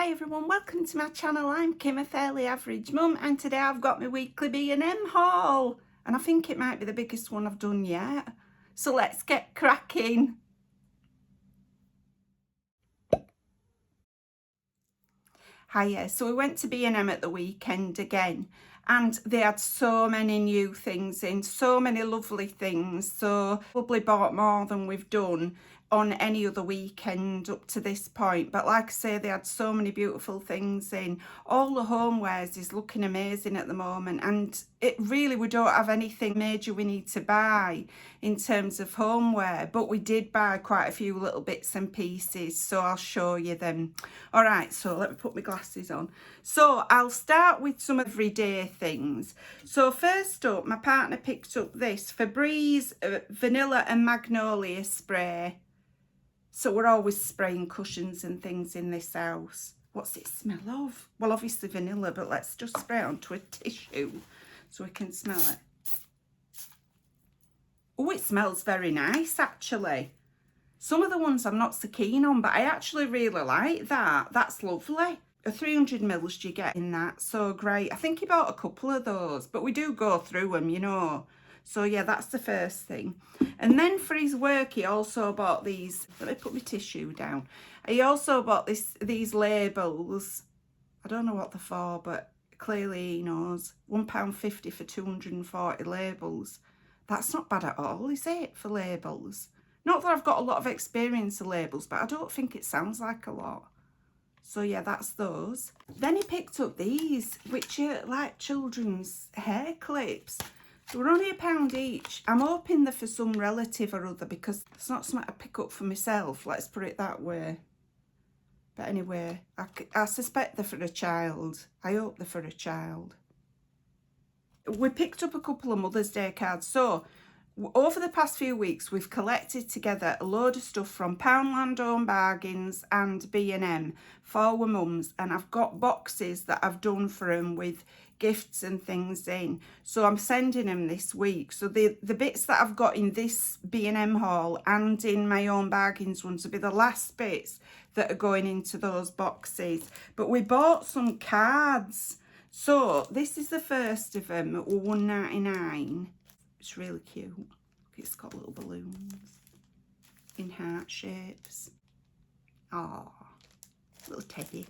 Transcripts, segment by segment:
Hi everyone, welcome to my channel. I'm Kim, a fairly average mum, and today I've got my weekly B&M haul, and I think it might be the biggest one I've done yet. So let's get cracking. Hiya, so we went to B&M at the weekend again, and they had so many new things in, so many lovely things, so probably bought more than we've done on any other weekend up to this point. But like I say, they had so many beautiful things in. All the homewares is looking amazing at the moment, and it really, we don't have anything major we need to buy in terms of homeware, but we did buy quite a few little bits and pieces, so I'll show you them. All right, so let me put my glasses on. So I'll start with some everyday things. So first up, my partner picked up this Febreze vanilla and magnolia spray. So we're always spraying cushions and things in this house. What's it smell of? Well, obviously vanilla, but let's just spray it onto a tissue so we can smell it. Oh, it smells very nice, actually. Some of the ones I'm not so keen on, but I actually really like that. That's lovely. 300 mils do you get in that, so great. I think he bought a couple of those, but we do go through them, you know. So yeah, that's the first thing. And then for his work, he also bought these. Let me put my tissue down. He also bought these labels. I don't know what they're for, but clearly he knows. £1.50 for 240 labels. That's not bad at all, is it, for labels? Not that I've got a lot of experience of labels, but I don't think it sounds like a lot. So yeah, that's those. Then he picked up these, which are like children's hair clips. They were only £1 each. I'm hoping they're for some relative or other, because it's not something I pick up for myself, let's put it that way. But anyway, I suspect they're for a child. I hope they're for a child. We picked up a couple of Mother's Day cards. So over the past few weeks, we've collected together a load of stuff from Poundland Home Bargains and B&M for our mums, and I've got boxes that I've done for them with gifts and things in, so I'm sending them this week. So the bits that I've got in this B&M haul and in my Own Bargains ones will be the last bits that are going into those boxes. But we bought some cards, so this is the first of them at £1.99. It's really cute. It's got little balloons in heart shapes. Oh, little teddy.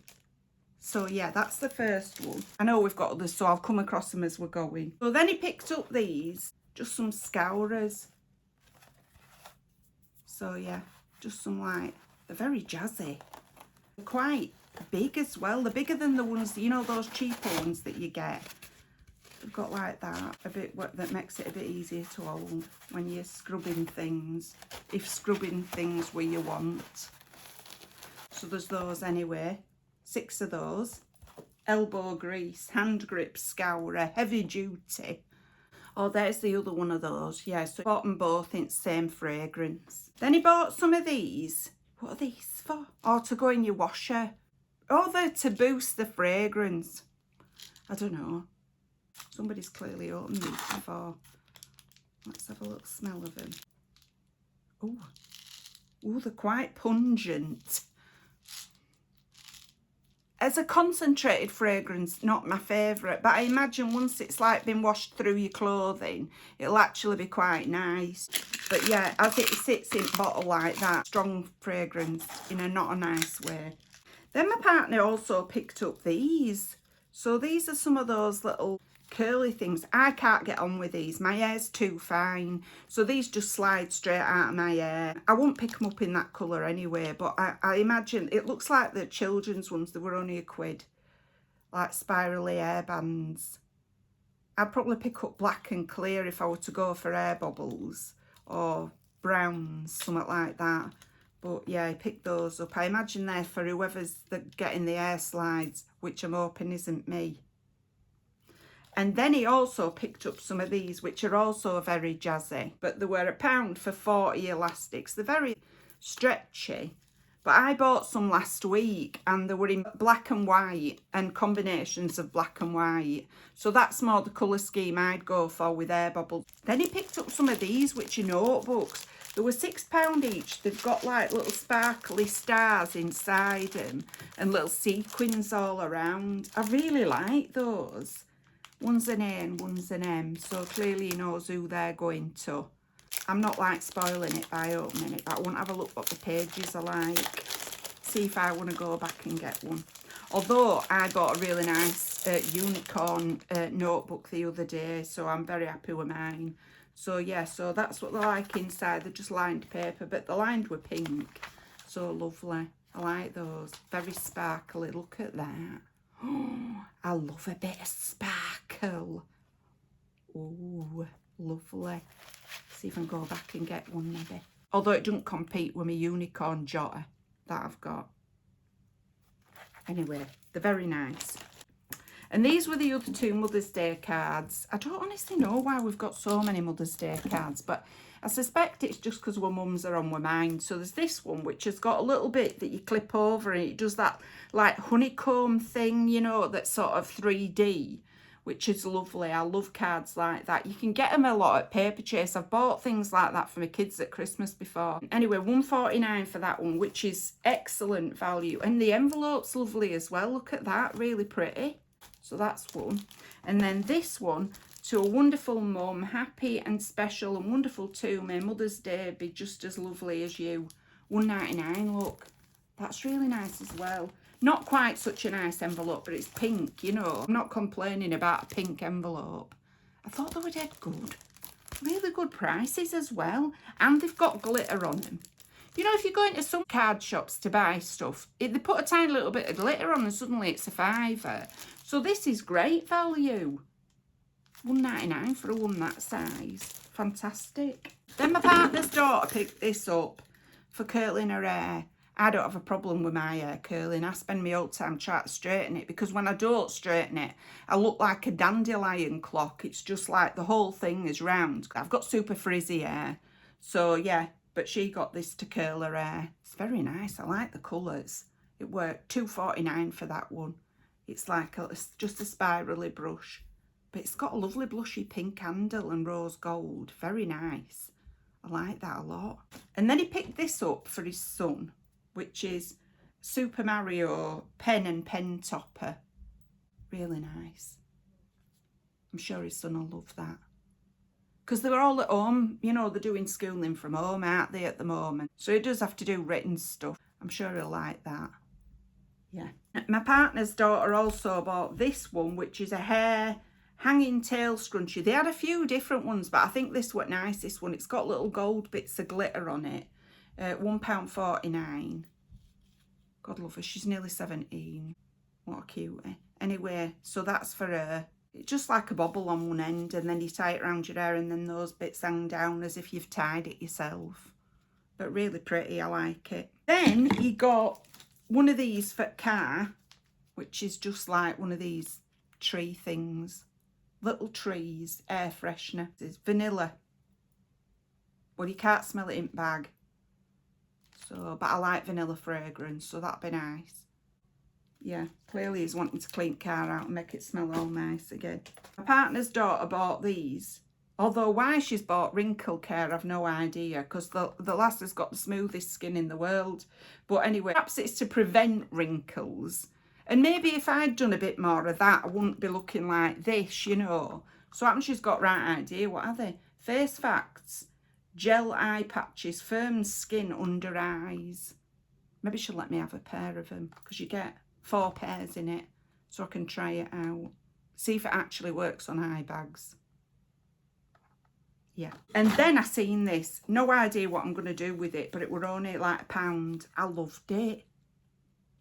So yeah, that's the first one. I know we've got others, so I'll come across them as we're going. So then he picked up these, just some Scourers. So yeah, just some like, they're very jazzy. They're quite big as well. They're bigger than the ones, you know, those cheaper ones that you get. They've got like that, a bit that makes it a bit easier to hold when you're scrubbing things, if scrubbing things where you want. So there's those anyway. 6 of those. Elbow grease, hand grip scourer, heavy duty. Oh, there's the other one of those. Yeah, so he bought them both in the same fragrance. Then he bought some of these. What are these for? Oh, to go in your washer. Oh, they're to boost the fragrance. I don't know. Somebody's clearly opened these before. Let's have a little smell of them. Oh, they're quite pungent. As a concentrated fragrance, not my favourite, but I imagine once it's like been washed through your clothing, it'll actually be quite nice. But yeah, as it sits in a bottle like that, strong fragrance in a not a nice way. Then my partner also picked up these. So these are some of those little curly things. I can't get on with these. My hair's too fine. So these just slide straight out of my hair. I won't pick them up in that colour anyway, but I imagine it looks like the children's ones. They were only £1. Like spirally hair bands. I'd probably pick up black and clear if I were to go for hair bubbles, or browns, something like that. But yeah, I picked those up. I imagine they're for whoever's getting the hair slides, which I'm hoping isn't me. And then he also picked up some of these, which are also very jazzy. But they were £1 for 40 elastics. They're very stretchy. But I bought some last week, and they were in black and white and combinations of black and white. So that's more the colour scheme I'd go for with air bubbles. Then he picked up some of these, which are notebooks. They were £6 each. They've got like little sparkly stars inside them and little sequins all around. I really like those. One's an A and one's an M, so clearly he knows who they're going to. I'm not like spoiling it by opening it, but I want to have a look what the pages are like. See if I want to go back and get one. Although I got a really nice unicorn notebook the other day, so I'm very happy with mine. So yeah, so that's what they're like inside. They're just lined paper, but they're lined with pink. So lovely. I like those. Very sparkly. Look at that. Oh, I love a bit of sparkle. Oh, lovely. See if I can go back and get one maybe. Although it doesn't compete with my unicorn jotter that I've got. Anyway, they're very nice. And these were the other two Mother's Day cards. I don't honestly know why we've got so many Mother's Day cards, but I suspect it's just because our mums are on my mind. So there's this one, which has got a little bit that you clip over and it does that like honeycomb thing, you know, that's sort of 3D, which is lovely. I love cards like that. You can get them a lot at Paper Chase. I've bought things like that for my kids at Christmas before. Anyway, £1.49 for that one, which is excellent value. And the envelope's lovely as well. Look at that, really pretty. So that's one. And then this one, to a wonderful mum, happy and special and wonderful to me. Mother's Day be just as lovely as you. £1.99, look. That's really nice as well. Not quite such a nice envelope, but it's pink, you know. I'm not complaining about a pink envelope. I thought they were dead good. Really good prices as well. And they've got glitter on them. You know, if you go into some card shops to buy stuff, they put a tiny little bit of glitter on and suddenly it's a £5. So this is great value. £1.99 for a one that size. Fantastic. Then my partner's daughter picked this up for curling her hair. I don't have a problem with my hair curling. I spend my whole time trying to straighten it because when I don't straighten it, I look like a dandelion clock. It's just like the whole thing is round. I've got super frizzy hair. So yeah, but she got this to curl her hair. It's very nice. I like the colours. It worked. £2.49 for that one. It's like just a spirally brush. But it's got a lovely blushy pink handle and rose gold. Very nice. I like that a lot. And then he picked this up for his son, which is Super Mario pen and pen topper. Really nice. I'm sure his son will love that. Because they're all at home, you know, they're doing schooling from home, aren't they, at the moment? So he does have to do written stuff. I'm sure he'll like that. Yeah. My partner's daughter also bought this one, which is a hair hanging tail scrunchie. They had a few different ones, but I think this was nice, this one. It's got little gold bits of glitter on it. £1.49. God love her, she's nearly 17. What a cutie. Anyway, so that's for her. It's just like a bobble on one end, and then you tie it around your hair and then those bits hang down as if you've tied it yourself. But really pretty, I like it. Then he got one of these for car, which is just like one of these tree things. Little trees, air freshener. It's vanilla. Well, you can't smell it in the bag. So, but I like vanilla fragrance, so that'd be nice. Yeah, clearly he's wanting to clean the car out and make it smell all nice again. My partner's daughter bought these. Although why she's bought Wrinkle Care, I've no idea, because the lass has got the smoothest skin in the world. But anyway, perhaps it's to prevent wrinkles. And maybe if I'd done a bit more of that, I wouldn't be looking like this, you know. So I think she's got right idea. What are they? Face Facts. Gel eye patches, firm skin under eyes. Maybe she'll let me have a pair of them, because you get 4 pairs in it, so I can try it out. See if it actually works on eye bags. Yeah. And then I seen this. No idea what I'm going to do with it, but it were only like £1. I loved it.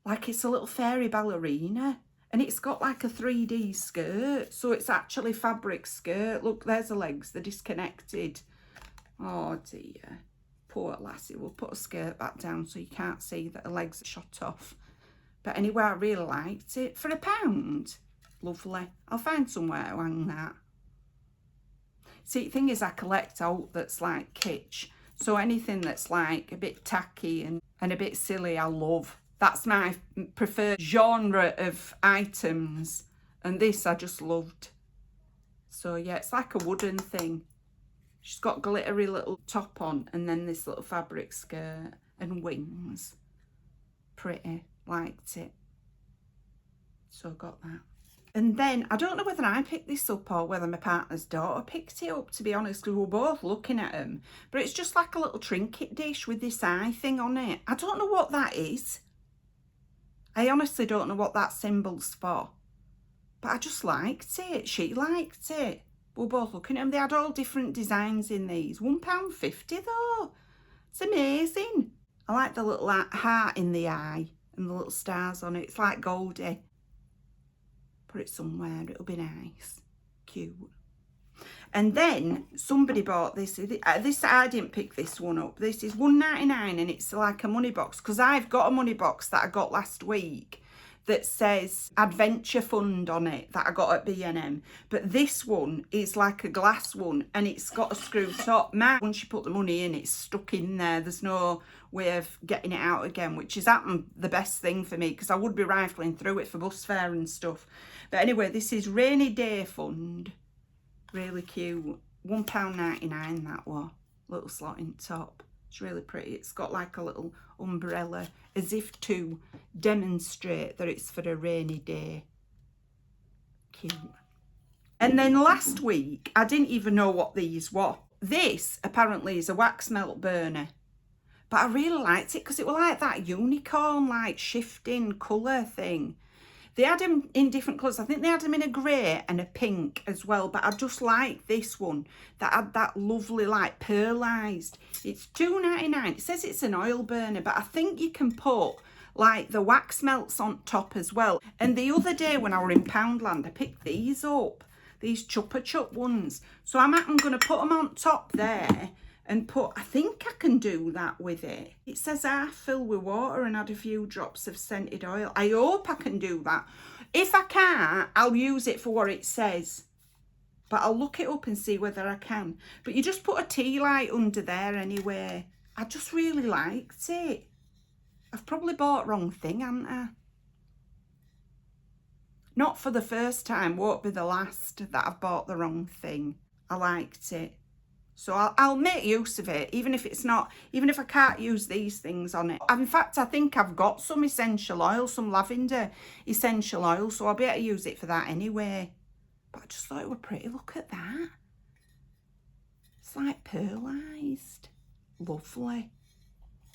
Like it's a little fairy ballerina. And it's got like a 3D skirt. So it's actually fabric skirt. Look, there's the legs. They're disconnected. Oh dear. Poor lassie. We'll put a skirt back down so you can't see that her legs are shot off. But anyway, I really liked it. For £1. Lovely. I'll find somewhere to hang that. See, the thing is, I collect out that's like kitsch. So anything that's like a bit tacky and a bit silly, I love. That's my preferred genre of items. And this I just loved. So yeah, it's like a wooden thing. She's got glittery little top on and then this little fabric skirt and wings. Pretty, liked it. So got that. And then, I don't know whether I picked this up or whether my partner's daughter picked it up, to be honest, because we were both looking at them. But it's just like a little trinket dish with this eye thing on it. I don't know what that is. I honestly don't know what that symbol's for. But I just liked it. She liked it. We were both looking at them. They had all different designs in these. £1.50 though. It's amazing. I like the little heart in the eye and the little stars on it. It's like Goldie. Put it somewhere, it'll be nice. Cute. And then somebody bought this. I didn't pick this one up. This is £1.99 and it's like a money box, because I've got a money box that I got last week that says Adventure Fund on it that I got at B&M. But this one is like a glass one and it's got a screw top. Once you put the money in, it's stuck in there. There's no way of getting it out again, which is the best thing for me, because I would be rifling through it for bus fare and stuff. But anyway, this is Rainy Day Fund. Really cute. £1.99 that one. Little slotting top. It's really pretty. It's got like a little umbrella, as if to demonstrate that it's for a rainy day. Cute. And then last week, I didn't even know what these were. This apparently is a wax melt burner. But I really liked it because it was like that unicorn, like shifting colour thing. They had them in different colours. I think they had them in a grey and a pink as well. But I just like this one that had that lovely, like, pearlised. It's £2.99. It says it's an oil burner, but I think you can put, like, the wax melts on top as well. And the other day when I were in Poundland, I picked these up. These Chupa Chup ones. So I'm going to put them on top there. And I think I can do that with it. It says half fill with water and add a few drops of scented oil. I hope I can do that. If I can't, I'll use it for what it says. But I'll look it up and see whether I can. But you just put a tea light under there anyway. I just really liked it. I've probably bought wrong thing, haven't I? Not for the first time, won't be the last that I've bought the wrong thing. I liked it. So I'll make use of it, even if I can't use these things on it. In fact, I think I've got some essential oil, some lavender essential oil, so I'll be able to use it for that anyway. But I just thought it was pretty. Look at that. It's like pearlised. Lovely.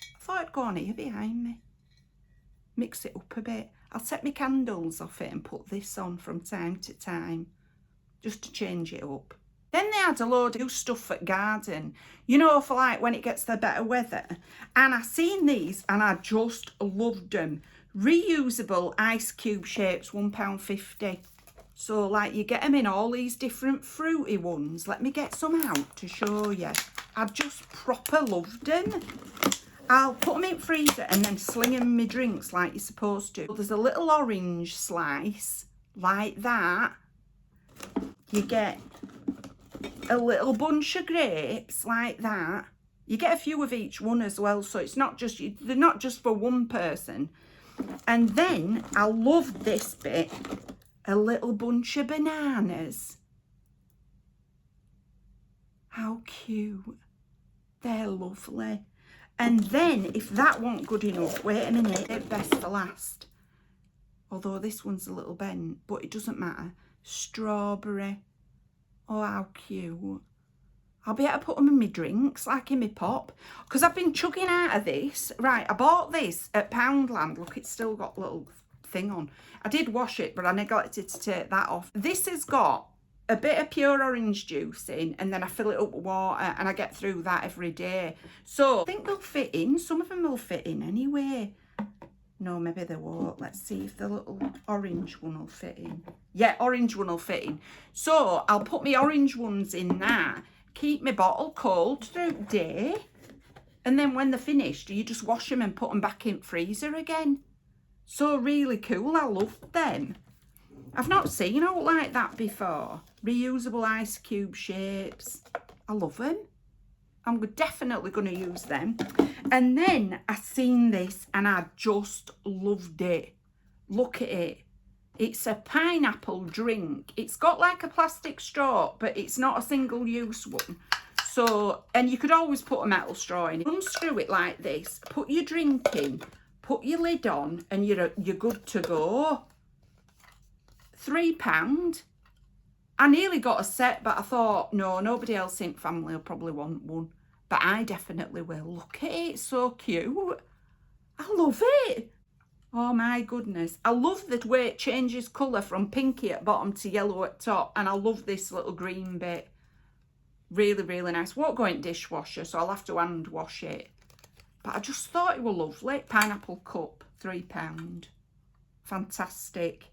I thought it'd go on here behind me. Mix it up a bit. I'll take my candles off it and put this on from time to time, just to change it up. Then they had a load of new stuff at Garden, you know, for like when it gets the better weather. And I seen these and I just loved them. Reusable ice cube shapes, £1.50. So like you get them in all these different fruity ones. Let me get some out to show you. I just proper loved them. I'll put them in freezer and then sling them in my drinks like you're supposed to. There's a little orange slice like that. You get a little bunch of grapes like that. You get a few of each one as well, so it's not just they're not just for one person. And then I love this bit, a little bunch of bananas. How cute. They're lovely. And then if that wasn't good enough, wait a minute, best for last. Although this one's a little bent, but it doesn't matter. Strawberry. Oh, how cute. I'll be able to put them in my drinks, like in my pop. Because I've been chugging out of this. Right, I bought this at Poundland. Look, it's still got a little thing on. I did wash it, but I neglected to take that off. This has got a bit of pure orange juice in, and then I fill it up with water, and I get through that every day. So, I think they'll fit in. Some of them will fit in anyway. No, maybe they won't. Let's see if the little orange one will fit in. Yeah, orange one will fit in. So I'll put my orange ones in there. Keep my bottle cold throughout the day. And then when they're finished, you just wash them and put them back in the freezer again. So really cool. I love them. I've not seen out like that before. Reusable ice cube shapes. I love them. I'm definitely going to use them. And then I seen this and I just loved it. Look at it. It's a pineapple drink. It's got like a plastic straw, but it's not a single use one. So, and you could always put a metal straw in. Unscrew it like this, put your drink in, put your lid on, and you're good to go. £3. I nearly got a set, but I thought, no, nobody else in family will probably want one. But I definitely will. Look at it, it's so cute. I love it. Oh my goodness. I love the way it changes colour from pinky at bottom to yellow at top. And I love this little green bit. Really, really nice. Won't go in dishwasher, so I'll have to hand wash it. But I just thought it was lovely. Pineapple cup, £3. Fantastic.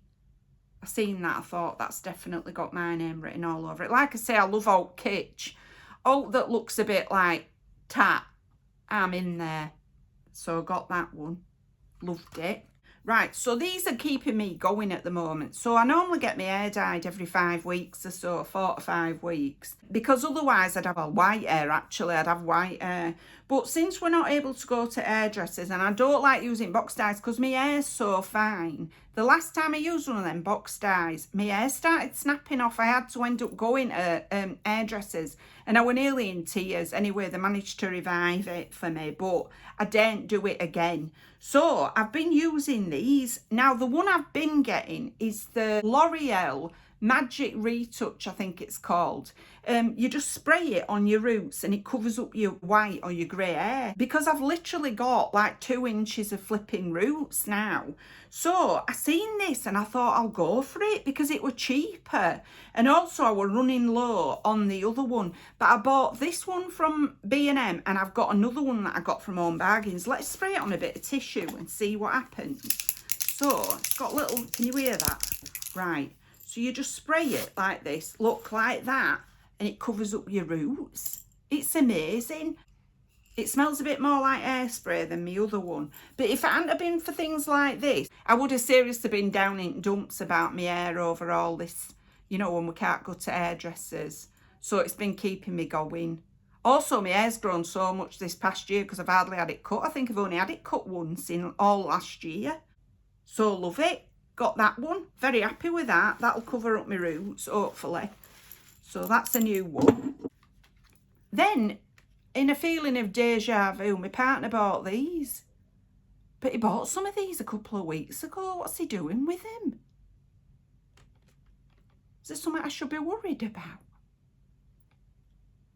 I seen that, I thought that's definitely got my name written all over it. Like I say, I love old kitsch. Old that looks a bit like tat. I'm in there. So I got that one. Loved it. Right, so these are keeping me going at the moment. So I normally get my hair dyed every 5 weeks or so, 4 to 5 weeks. Because otherwise I'd have a white hair, actually. I'd have white hair. But since we're not able to go to hairdressers, and I don't like using box dyes because my hair's so fine. The last time I used one of them box dyes, my hair started snapping off. I had to end up going to hairdressers. And I were nearly in tears. Anyway, they managed to revive it for me. But I daren't do it again. So I've been using these. Now, the one I've been getting is the L'Oreal Magic Retouch, I think it's called. You just spray it on your roots and it covers up your white or your grey hair. Because I've literally got like 2 inches of flipping roots now. So I seen this and I thought I'll go for it because it were cheaper. And also I were running low on the other one. But I bought this one from B&M and I've got another one that I got from Home Bargains. Let's spray it on a bit of tissue and see what happens. So it's got little, can you hear that? Right. So you just spray it like this, look like that, and it covers up your roots. It's amazing. It smells a bit more like hairspray than my other one. But if it hadn't have been for things like this, I would have seriously been down in dumps about my hair over all this, you know, when we can't go to hairdressers. So it's been keeping me going. Also, my hair's grown so much this past year because I've hardly had it cut. I think I've only had it cut once in all last year. So love it. Got that one. Very happy with that. That'll cover up my roots, hopefully. So that's a new one. Then, in a feeling of deja vu, my partner bought these. But he bought some of these a couple of weeks ago. What's he doing with them? Is there something I should be worried about?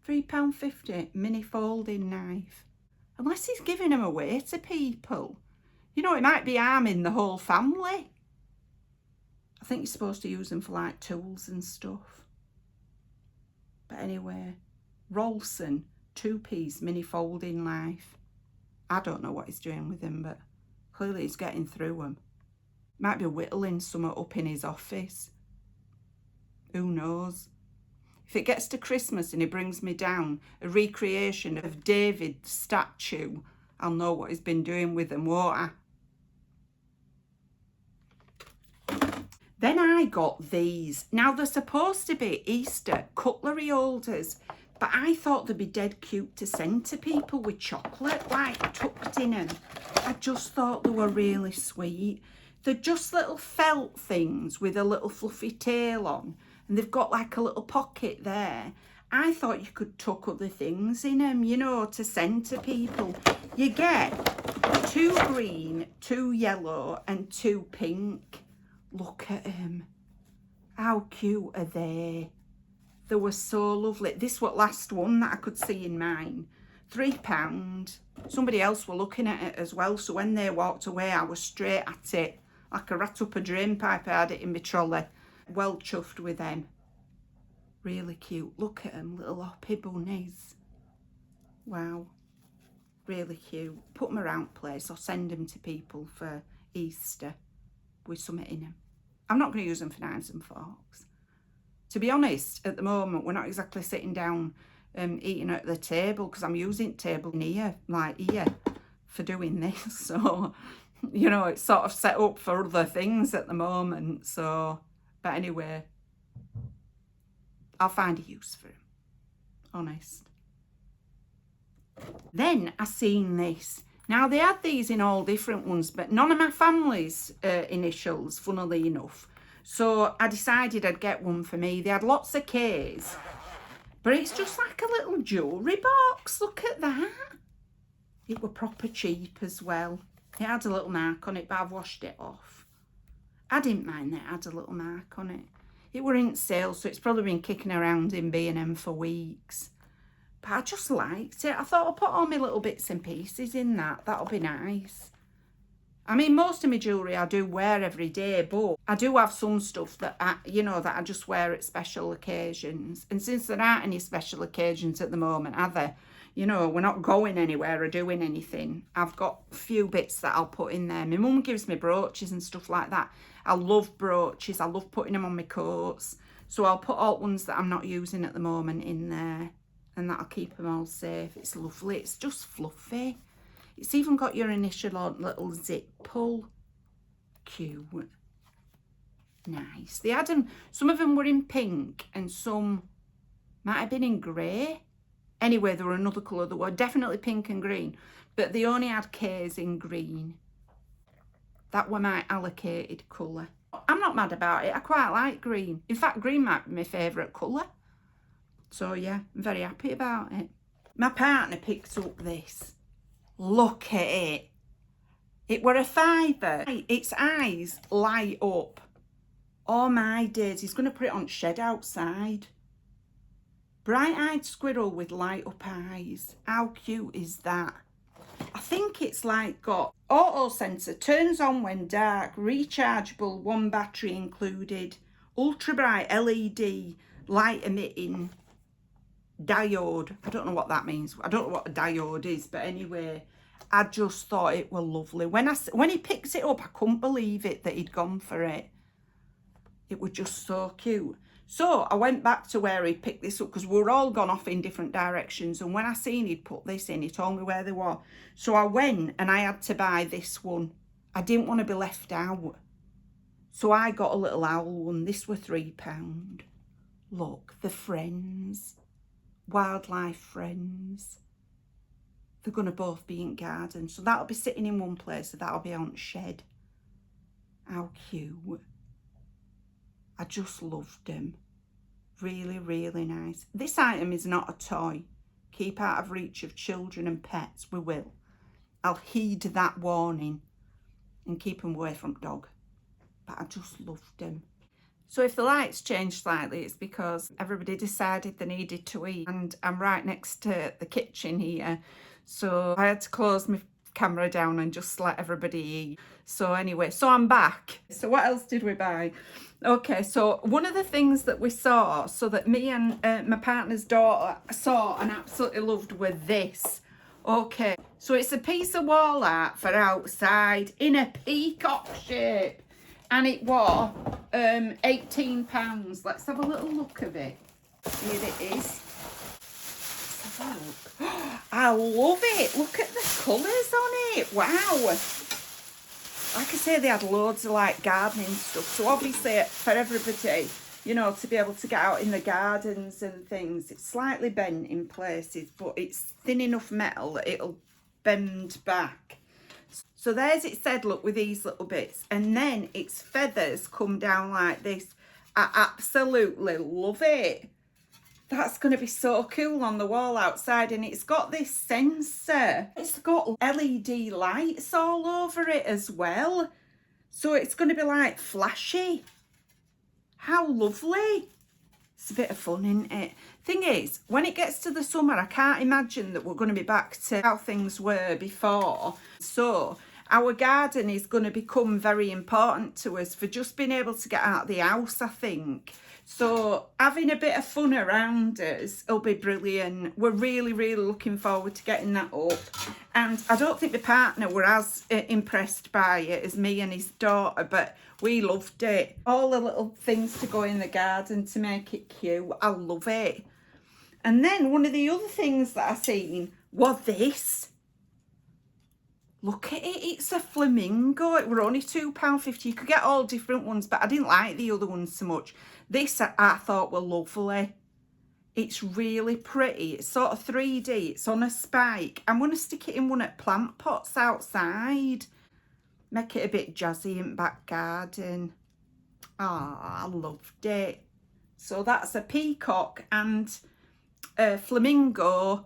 £3.50 mini folding knife. Unless he's giving them away to people. You know, it might be harming the whole family. I think you're supposed to use them for like tools and stuff. But anyway, Rolson 2-piece mini folding knife. I don't know what he's doing with them, but clearly he's getting through them. Might be whittling something up in his office. Who knows? If it gets to Christmas and he brings me down a recreation of David's statue, I'll know what he's been doing with them, won't I? Then I got these. Now, they're supposed to be Easter cutlery holders, but I thought they'd be dead cute to send to people with chocolate, like tucked in them. I just thought they were really sweet. They're just little felt things with a little fluffy tail on, and they've got like a little pocket there. I thought you could tuck other things in them, you know, to send to people. You get 2 green, 2 yellow, and 2 pink. Look at them. How cute are they? They were so lovely. This was the last one that I could see in mine. £3. Somebody else were looking at it as well. So when they walked away, I was straight at it. Like a rat up a drain pipe. I had it in my trolley. Well chuffed with them. Really cute. Look at them, little hoppy bunnies. Wow. Really cute. Put them around place or send them to people for Easter with something in them. I'm not going to use them for knives and forks. To be honest, at the moment, we're not exactly sitting down eating at the table because I'm using the table here, like here, for doing this. So, you know, it's sort of set up for other things at the moment. So, but anyway, I'll find a use for them. Honest. Then I seen this. Now, they had these in all different ones, but none of my family's initials, funnily enough. So I decided I'd get one for me. They had lots of K's, But it's just like a little jewellery box. Look at that. It were proper cheap as well. It had a little mark on it, but I've washed it off. I didn't mind that it had a little mark on it. It were in sale, so it's probably been kicking around in B&M for weeks. But I just liked it. I thought I'll put all my little bits and pieces in that. That'll be nice. I mean, most of my jewellery I do wear every day, but I do have some stuff that that I just wear at special occasions. And since there aren't any special occasions at the moment, are there? We're not going anywhere or doing anything. I've got a few bits that I'll put in there. My mum gives me brooches and stuff like that. I love brooches. I love putting them on my coats. So I'll put all ones that I'm not using at the moment in there. And that'll keep them all safe. It's lovely. It's just fluffy. It's even got your initial little zip pull. Cute. Nice. They had them, some of them were in pink and some might have been in grey. Anyway, there were another colour that were definitely pink and green, but they only had K's in green. That were my allocated colour. I'm not mad about it. I quite like green. In fact, green might be my favourite colour. So yeah, I'm very happy about it. My partner picked up this. Look at it. It were a £5. Its eyes light up. Oh my days, he's going to put it on shed outside. Bright-eyed squirrel with light-up eyes. How cute is that? I think it's like got auto sensor, turns on when dark, rechargeable, 1 battery included, ultra bright LED, light emitting diode. I don't know what that means. I don't know what a diode is, but anyway, I just thought it was lovely. When he picks it up, I couldn't believe it that he'd gone for it. It was just so cute. So I went back to where he picked this up because we were all gone off in different directions. And when I seen he'd put this in, he told me where they were. So I went and I had to buy this one. I didn't want to be left out. So I got a little owl one. This were £3. Look, the friends. Wildlife friends. They're going to both be in garden. So that'll be sitting in one place. So that'll be on shed. How cute. I just loved them. Really, really nice. This item is not a toy. Keep out of reach of children and pets. We will. I'll heed that warning and keep them away from dog. But I just loved them. So if the lights change slightly, it's because everybody decided they needed to eat. And I'm right next to the kitchen here. So I had to close my camera down and just let everybody eat. So anyway, so I'm back. So what else did we buy? Okay, so one of the things that we saw, so that me and my partner's daughter saw and absolutely loved, were this. Okay, so it's a piece of wall art for outside in a peacock shape. And it was £18. Let's have a little look of it. Here it is. Let's have a look. I love it. Look at the colours on it. Wow. Like I say, they had loads of like gardening stuff. So obviously for everybody, to be able to get out in the gardens and things, it's slightly bent in places, but it's thin enough metal that it'll bend back. So there's it said, look, with these little bits. And then its feathers come down like this. I absolutely love it. That's going to be so cool on the wall outside. And it's got this sensor. It's got LED lights all over it as well. So it's going to be like flashy. How lovely. It's a bit of fun, isn't it? Thing is, when it gets to the summer, I can't imagine that we're going to be back to how things were before. So our garden is going to become very important to us for just being able to get out of the house, I think. So having a bit of fun around us will be brilliant. We're really, really looking forward to getting that up. And I don't think the partner were as impressed by it as me and his daughter, but we loved it. All the little things to go in the garden to make it cute. I love it. And then one of the other things that I seen was this. Look at it, it's a flamingo. It were only £2.50. You could get all different ones, but I didn't like the other ones so much. This I thought were lovely. It's really pretty. It's sort of 3D. It's on a spike. I'm going to stick it in one of plant pots outside. Make it a bit jazzy in back garden. Ah, I loved it. So that's a peacock, and a flamingo,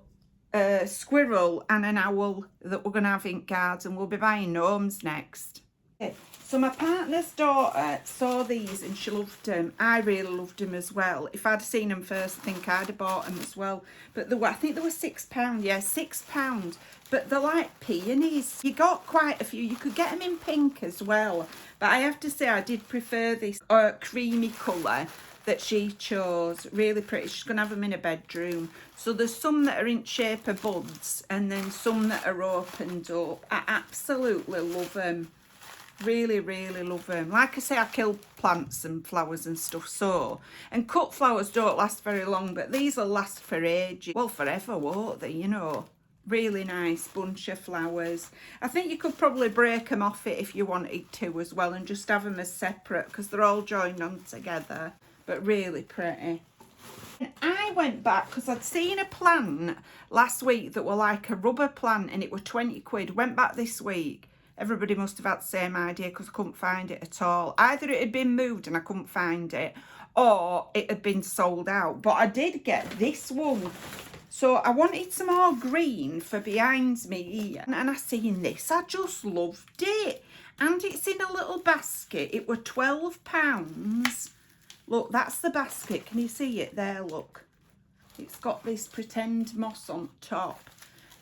a squirrel and an owl that we're going to have in garden. We'll be buying gnomes next. Okay. So my partner's daughter saw these and she loved them. I really loved them as well. If I'd seen them first, I think I'd have bought them as well. But they were, I think they were £6. Yeah, £6. But they're like peonies. You got quite a few. You could get them in pink as well. But I have to say I did prefer this creamy colour that she chose. Really pretty. She's going to have them in a bedroom. So there's some that are in shape of buds and then some that are opened up. I absolutely love them. Really, really love them. Like I say, I kill plants and flowers and stuff, so. And cut flowers don't last very long, but these will last for ages. Well, forever, won't they, you know. Really nice bunch of flowers. I think you could probably break them off it if you wanted to as well and just have them as separate because they're all joined on together. But really pretty. And I went back because I'd seen a plant last week that were like a rubber plant and it were 20 quid. Went back this week. Everybody must have had the same idea because I couldn't find it at all. Either it had been moved and I couldn't find it, or it had been sold out. But I did get this one. So I wanted some more green for behind me here. And I seen this. I just loved it. And it's in a little basket. It were £12. Look, that's the basket. Can you see it there? Look. It's got this pretend moss on top.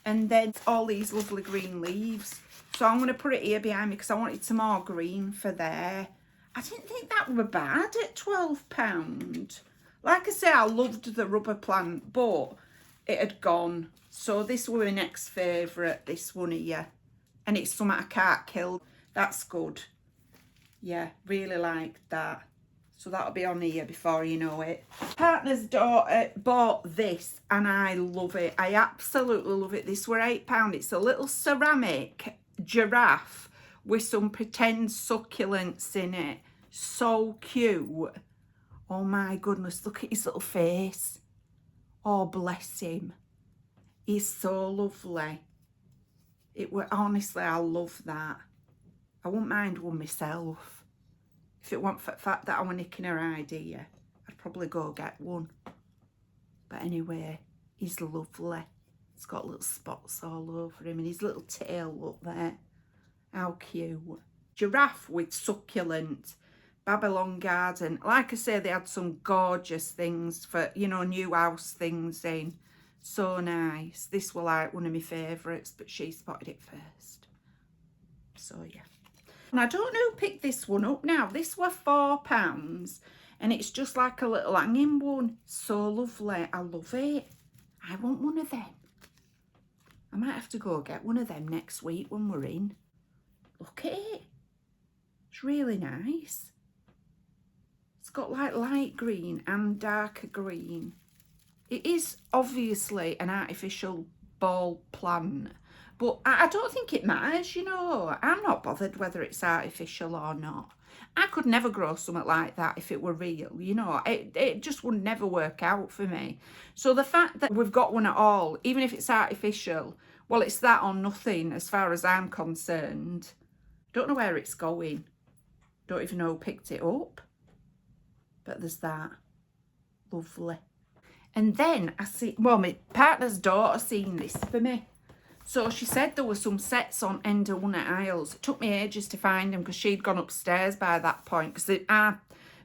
And then all these lovely green leaves. So I'm going to put it here behind me because I wanted some more green for there. I didn't think that were bad at £12. Like I say, I loved the rubber plant, but it had gone. So this was my next favourite, this one here. And it's something I can't kill. That's good. Yeah, really like that. So that'll be on here before you know it. Partner's daughter bought this and I love it. I absolutely love it. This were £8. It's a little ceramic giraffe with some pretend succulents in it. So cute. Oh my goodness, look at his little face. Oh, bless him. He's so lovely. It were, honestly, I love that. I wouldn't mind one myself. If it weren't for the fact that I were nicking her idea, I'd probably go get one. But anyway, he's lovely. He's got little spots all over him and his little tail, look there. How cute. Giraffe with succulent. Babylon Garden. Like I say, they had some gorgeous things for, you know, new house things in. So nice. This was like one of my favourites, but she spotted it first. So yeah. And I don't know who picked this one up now. This were £4 and it's just like a little hanging one. So lovely. I love it. I want one of them. I might have to go get one of them next week when we're in. Look at it. It's really nice. It's got like light green and darker green. It is obviously an artificial ball plant. But I don't think it matters, you know. I'm not bothered whether it's artificial or not. I could never grow something like that if it were real, you know. It just would never work out for me. So the fact that we've got one at all, even if it's artificial, well, it's that or nothing as far as I'm concerned. Don't know where it's going. Don't even know who picked it up. But there's that. Lovely. And then I see, well, my partner's daughter seen this for me. So she said there were some sets on end of one of the aisles. It took me ages to find them because she'd gone upstairs by that point because our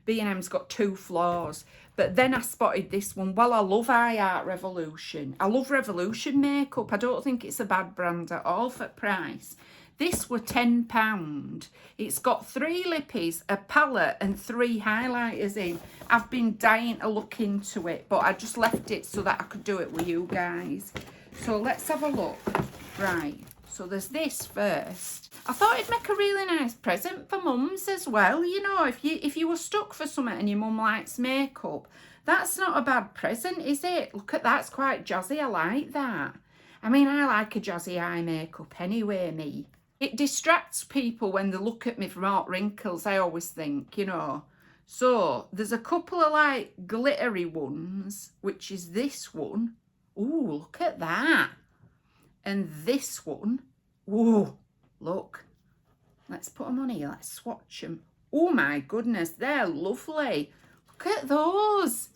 B&M's got 2 floors. But then I spotted this one. Well, I love iArt Revolution. I love Revolution makeup. I don't think it's a bad brand at all for price. This were £10. It's got 3 lippies, a palette and 3 highlighters in. I've been dying to look into it, but I just left it so that I could do it with you guys. So let's have a look. Right, so there's this first. I thought it'd make a really nice present for mums as well. You know, if you were stuck for something and your mum likes makeup, that's not a bad present, is it? Look at that, it's quite jazzy. I like that. I mean, I like a jazzy eye makeup anyway, me. It distracts people when they look at me from all wrinkles, I always think, you know. So there's a couple of like glittery ones, which is this one. Ooh, look at that. And this one. Ooh, look. Let's put them on here. Let's swatch them. Oh my goodness, they're lovely. Look at those.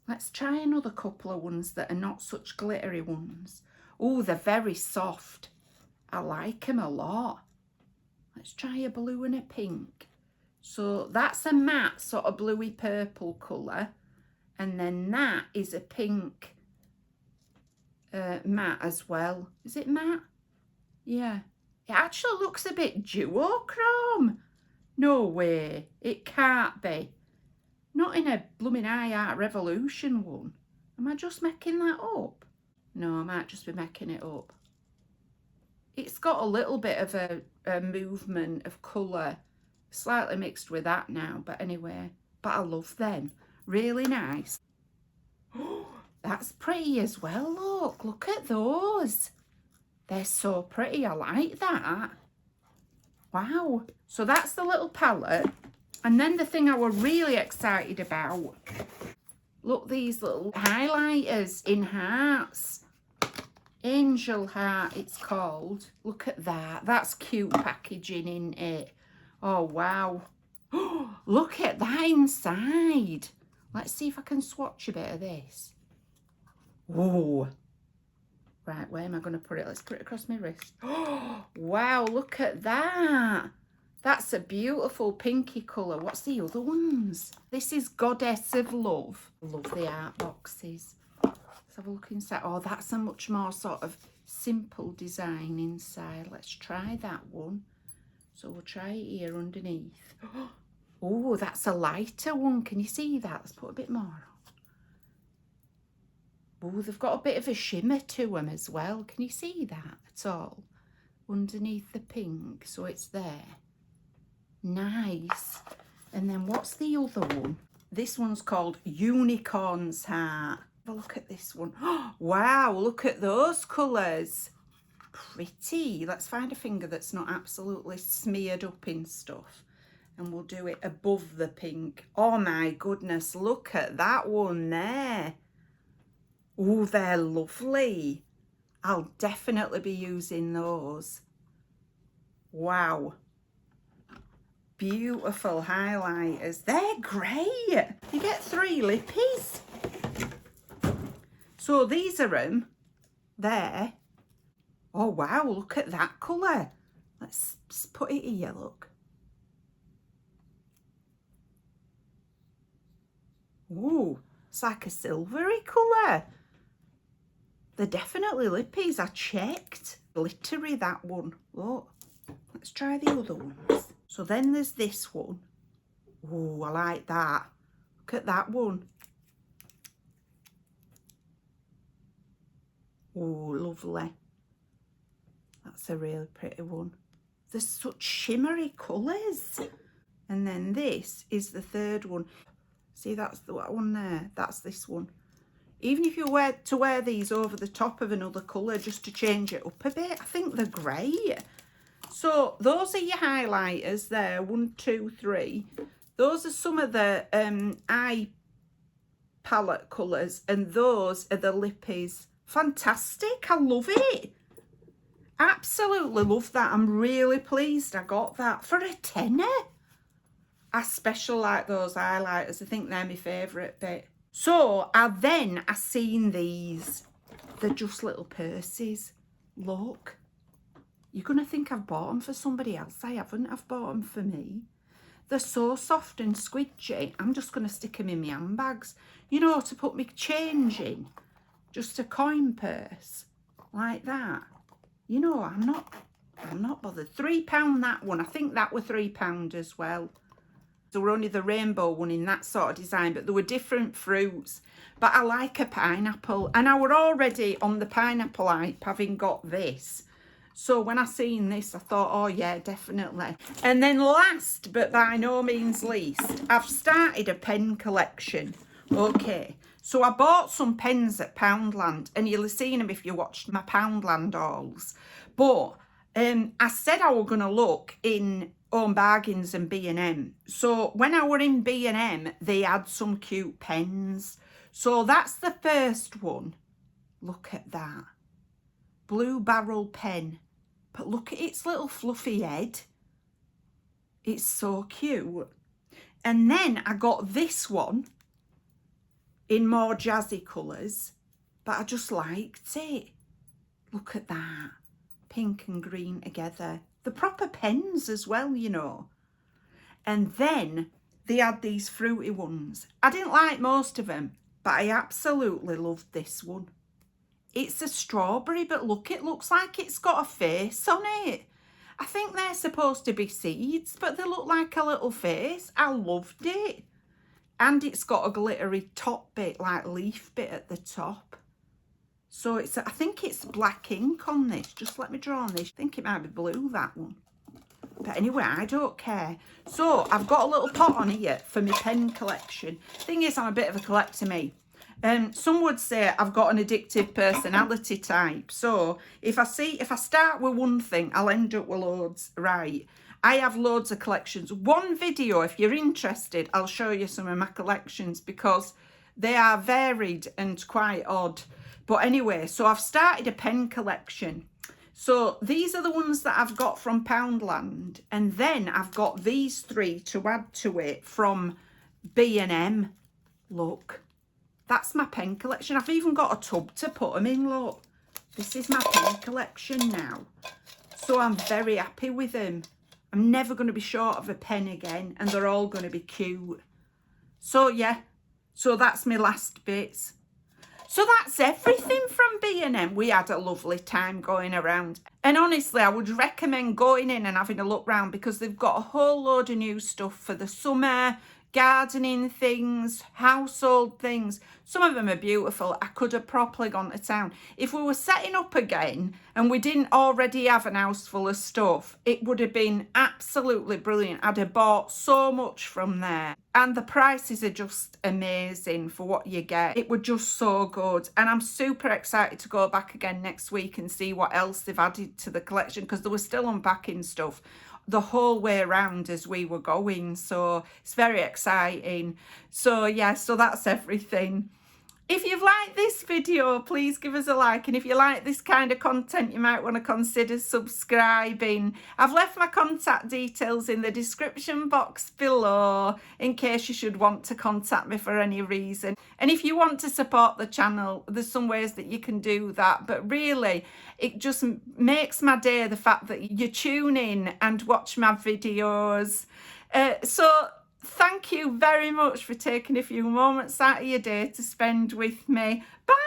Let's try another couple of ones that are not such glittery ones. Oh, they're very soft. I like them a lot. Let's try a blue and a pink. So that's a matte sort of bluey purple colour. And then that is a pink matte as well. Is it matte? Yeah. It actually looks a bit duochrome. No way. It can't be. Not in a blooming Art Revolution one. Am I just making that up? No, I might just be making it up. It's got a little bit of a movement of colour. Slightly mixed with that now, but anyway. But I love them. Really nice. Oh, that's pretty as well, look. Look at those. They're so pretty. I like that. Wow. So that's the little palette. And then the thing I was really excited about. Look, these little highlighters in hearts. Angel Heart, it's called. Look at that. That's cute packaging, isn't it? Oh, wow. Oh, look at that inside. Let's see if I can swatch a bit of this. Oh. Right, where am I going to put it? Let's put it across my wrist. Oh, wow, look at that. That's a beautiful pinky colour. What's the other ones? This is Goddess of Love. Love the art boxes. Let's have a look inside. Oh, that's a much more sort of simple design inside. Let's try that one. So we'll try it here underneath. Oh, that's a lighter one. Can you see that? Let's put a bit more on. Oh, they've got a bit of a shimmer to them as well. Can you see that at all? Underneath the pink, so it's there. Nice. And then what's the other one? This one's called Unicorn's Heart. Have a look at this one. Oh, wow, look at those colours. Pretty. Let's find a finger that's not absolutely smeared up in stuff. And we'll do it above the pink. Oh my goodness, look at that one there. Oh, they're lovely. I'll definitely be using those. Wow. Beautiful highlighters. They're great. You get 3 lippies. So these are them. There. Oh, wow. Look at that colour. Let's just put it here, look. Ooh, it's like a silvery colour. They're definitely lippies. I checked. Glittery, that one. Look. Let's try the other ones. So then there's this one. Oh, I like that. Look at that one. Oh, lovely. That's a really pretty one. There's such shimmery colours. And then this is the third one. See, that's the one there. That's this one. Even if you were to wear these over the top of another colour just to change it up a bit, I think they're great. So those are your highlighters there, 1, 2, 3. Those are some of the eye palette colours, and those are the lippies. Fantastic, I love it. Absolutely love that. I'm really pleased I got that for a tenner. I special like those highlighters. I think they're my favourite bit. So I seen these. They're just little purses. Look. You're going to think I've bought them for somebody else. I haven't. I've bought them for me. They're so soft and squidgy. I'm just going to stick them in my handbags. You know, to put my change in. Just a coin purse. Like that. You know, I'm not bothered. £3 that one. I think that were £3 as well. There were only the rainbow one in that sort of design, but there were different fruits. But I like a pineapple. And I were already on the pineapple hype, having got this. So when I seen this, I thought, oh yeah, definitely. And then last, but by no means least, I've started a pen collection. Okay, so I bought some pens at Poundland, and you'll have seen them if you watched my Poundland hauls. But I said I were going to look in Home Bargains and B&M. So when I were in B&M, they had some cute pens. So that's the first one. Look at that. Blue barrel pen. But look at its little fluffy head. It's so cute. And then I got this one. in more jazzy colours, but I just liked it. Look at that, pink and green together. The proper pens as well, you know. And then they had these fruity ones. I didn't like most of them, but I absolutely loved this one. It's a strawberry, but look, it looks like it's got a face on it. I think they're supposed to be seeds, but they look like a little face. I loved it. And it's got a glittery top bit, like leaf bit at the top. So it's, I think it's black ink on this. Just let me draw on this. I think it might be blue, that one. But anyway, I don't care. So I've got a little pot on here for my pen collection. Thing is, I'm a bit of a collector, me. Some would say I've got an addictive personality type. So if I start with one thing, I'll end up with loads. Right. I have loads of collections. One video, if you're interested, I'll show you some of my collections because they are varied and quite odd. But anyway, so I've started a pen collection. So these are the ones that I've got from Poundland. And then I've got these three to add to it from B&M. Look, that's my pen collection. I've even got a tub to put them in, look. This is my pen collection now. So I'm very happy with them. I'm never going to be short of a pen again, and they're all going to be cute. So yeah, so that's my last bits. So that's everything from B&M. We had a lovely time going around. And honestly, I would recommend going in and having a look round because they've got a whole load of new stuff for the summer, gardening things, household things. Some of them are beautiful. I could have properly gone to town. If we were setting up again and we didn't already have an house full of stuff, it would have been absolutely brilliant. I'd have bought so much from there. And the prices are just amazing for what you get. It was just so good. And I'm super excited to go back again next week and see what else they've added to the collection because they were still unpacking stuff the whole way around as we were going, so it's very exciting. So yeah, so that's everything. If you've liked this video, please give us a like, and if you like this kind of content, you might want to consider subscribing. I've left my contact details in the description box below in case you should want to contact me for any reason. And if you want to support the channel, there's some ways that you can do that, but really it just makes my day the fact that you tune in and watch my videos. So thank you very much for taking a few moments out of your day to spend with me. Bye.